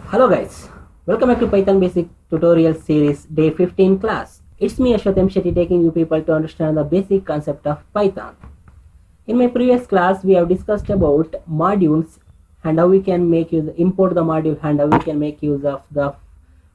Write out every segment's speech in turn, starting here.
Hello guys, welcome back to Python Basic Tutorial Series Day 15 class. It's me Ashwath M. Shetty taking you people to understand the basic concept of Python. In my previous class we have discussed about modules and how we can import the module and how we can make use of the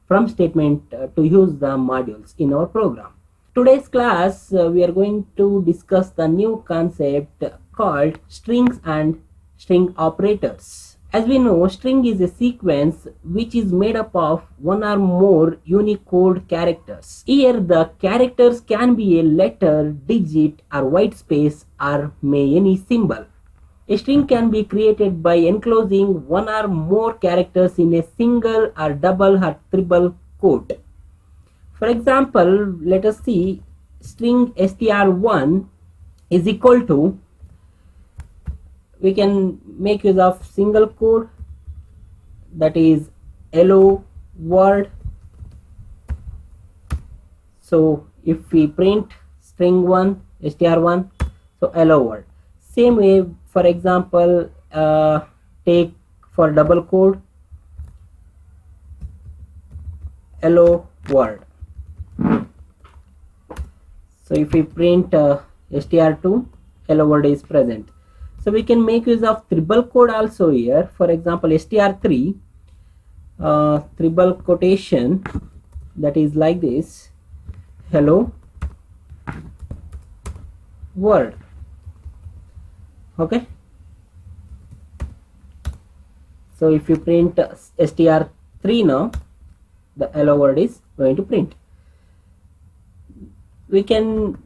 from statement to use the modules in our program. Today's class we are going to discuss the new concept called strings and string operators. As we know, string is a sequence which is made up of one or more Unicode characters. Here the characters can be a letter, digit or white space or may any symbol. A string can be created by enclosing one or more characters in a single or double or triple quote. For example, let us see string str1 is equal to, we can make use of single quote, that is hello world. So if we print string 1 str1, so hello world. Same way, for example, take for double quote hello world. So if we print str2, hello world is present. So we can make use of triple quote also here. For example, str3 triple quotation, that is like this, hello world. Okay, so if you print str3 now, the hello world is going to print. We can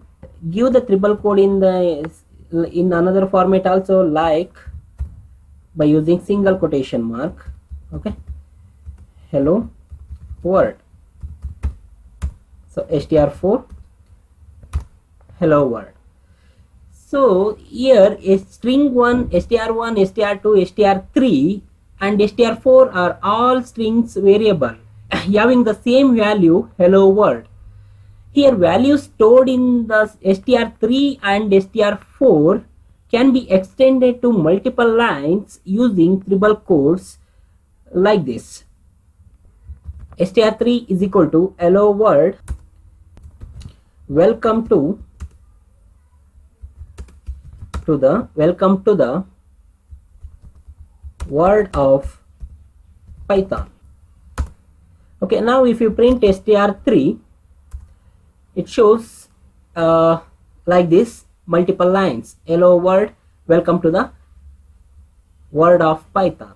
give the triple quote in another format also, like by using single quotation mark. Okay, hello world. So str4 hello world. So here a string 1 str1 str2 str3 and str4 are all strings variable having the same value hello world. Here values stored in the str3 and str4 can be extended to multiple lines using triple quotes like this. str3 is equal to hello world, welcome to the world of Python. Okay, now if you print str3, it shows like this, multiple lines, hello world, welcome to the world of Python.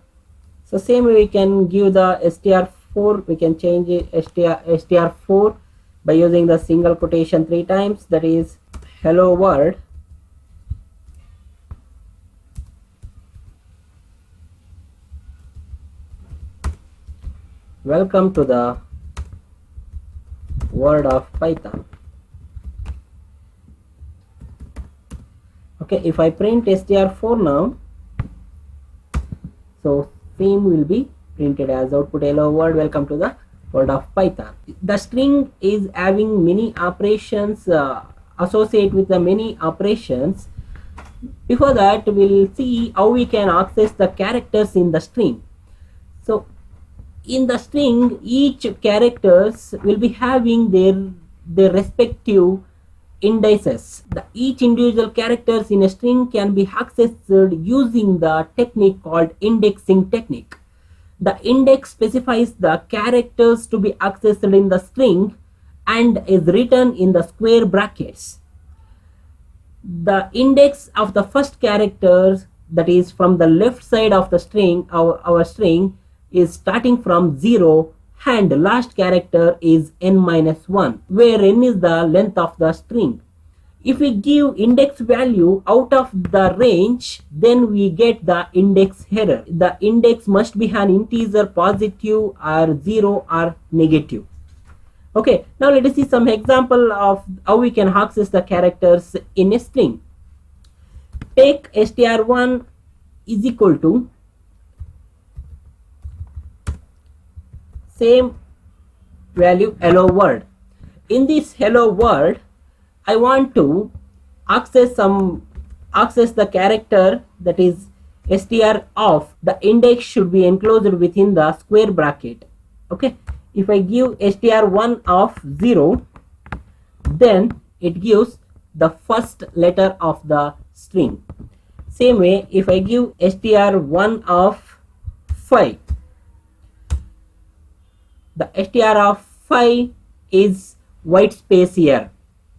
So same way we can give the str4, we can change it str4 by using the single quotation 3 times, that is hello world, welcome to the world of Python. Okay, if I print str4 now, so same will be printed as output hello world, welcome to the world of Python. The string is having many operations associated with the many operations. Before that, we'll see how we can access the characters in the string. So in the string, each characters will be having their respective indices. Each individual characters in a string can be accessed using the technique called indexing technique. The index specifies the characters to be accessed in the string and is written in the square brackets. The index of the first character, that is from the left side of the string, our string, is starting from 0 and last character is n-1, where n is the length of the string. If we give index value out of the range, then we get the index error. The index must be an integer, positive or 0 or negative. Okay, now let us see some example of how we can access the characters in a string. Take str1 is equal to same value hello world. In this hello world, I want to access the character, that is str of the index should be enclosed within the square bracket. Okay, if I give str1 of 0, then it gives the first letter of the string. Same way, if I give str1 of 5, the str of 5 is white space here.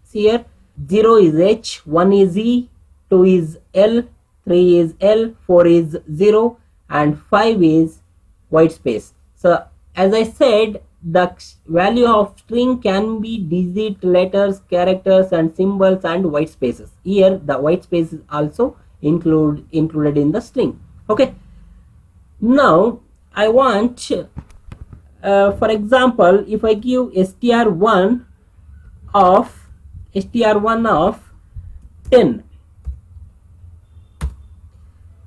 See here, 0 is H, 1 is E, 2 is L, 3 is L, 4 is 0, and 5 is white space. So as I said, the value of string can be digit, letters, characters, and symbols, and white spaces. Here the white space is also included in the string. Okay, now I want for example, if I give str1 of 10,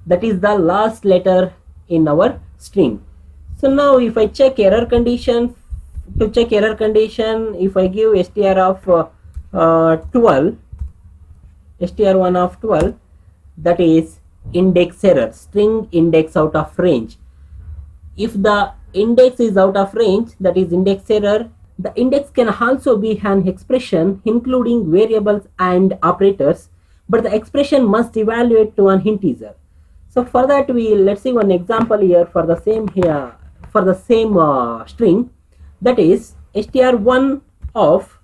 that is the last letter in our string. So now if I check error condition, if I give str of 12, str1 of 12, that is index error, string index out of range. If the index is out of range, that is index error. The index can also be an expression including variables and operators, but the expression must evaluate to an integer. So for that, let's see one example here for the same string, that is str1 of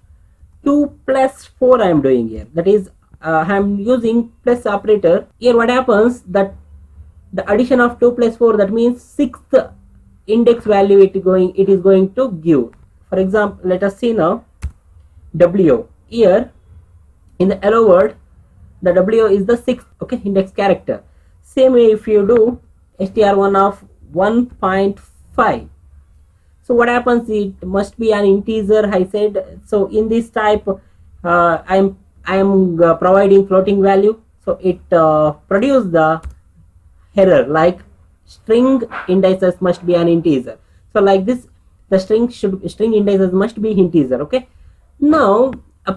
2 plus 4 I am doing here. That is I am using plus operator. Here what happens, that the addition of 2 plus 4, that means 6th index value it is going to give. For example, let us see now W. Here in the hello world, the W is the 6th index character. Same way if you do str1 of 1.5, so what happens, it must be an integer I said. So in this type I am providing floating value, so it produce the error like string indices must be an integer. So like this, the string indices must be integer. Okay, now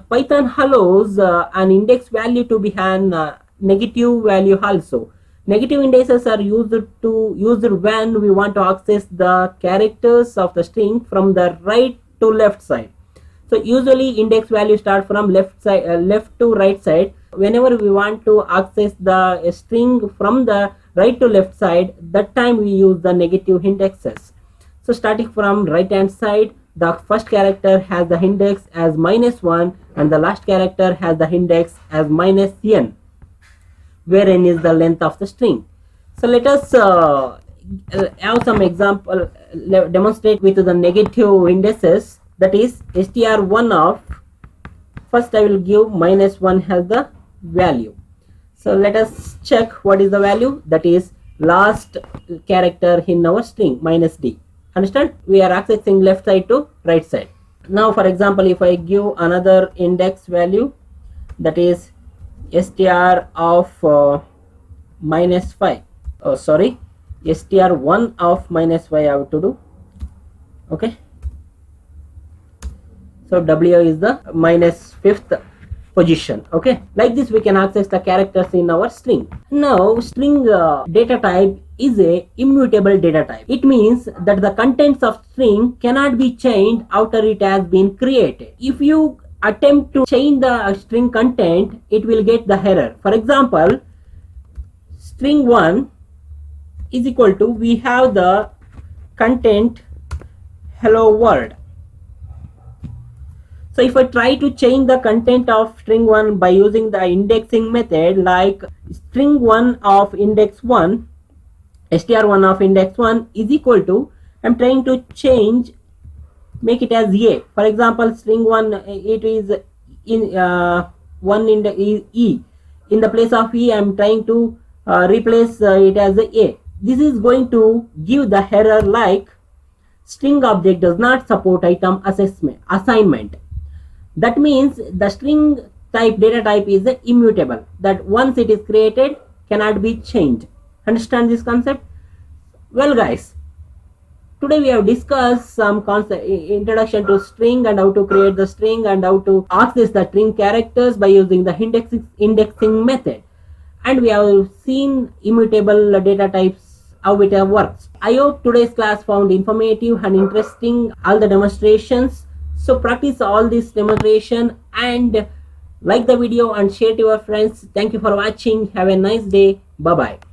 Python allows an index value to be an negative value also. Negative indices are used when we want to access the characters of the string from the right to left side. So usually index value start from left to right side. Whenever we want to access the string from the right to left side, that time we use the negative indexes. So starting from right hand side, the first character has the index as -1 and the last character has the index as -n, where n is the length of the string. So let us have some example, demonstrate with the negative indices. That is str1 of, first I will give -1 as the value. So let us check what is the value, that is last character in our string, -d. Understand? We are accessing left side to right side. Now for example, if I give another index value, that is str of -5, str1 of -5 I have to do. Okay, so W is the -5th position. Okay, like this we can access the characters in our string. Now string data type is a immutable data type. It means that the contents of string cannot be changed after it has been created. If you attempt to change the string content, it will get the error. For example, string 1 is equal to, we have the content hello world. So if I try to change the content of string 1 by using the indexing method, like string 1 of index 1, str1 of index 1 is equal to, I'm trying to change, make it as a. For example, string 1, it is in 1 in the e. In the place of e, I'm trying to replace it as a. This is going to give the error like string object does not support item assignment. That means the string type data type is immutable, that once it is created cannot be changed. Understand this concept? Well guys, today we have discussed some concept, introduction to string and how to create the string and how to access the string characters by using the indexing method. and we have seen immutable data types, how it works. I hope today's class found informative and interesting all the demonstrations. So practice all this demonstration and like the video and share to your friends. Thank you for watching. Have a nice day. Bye bye.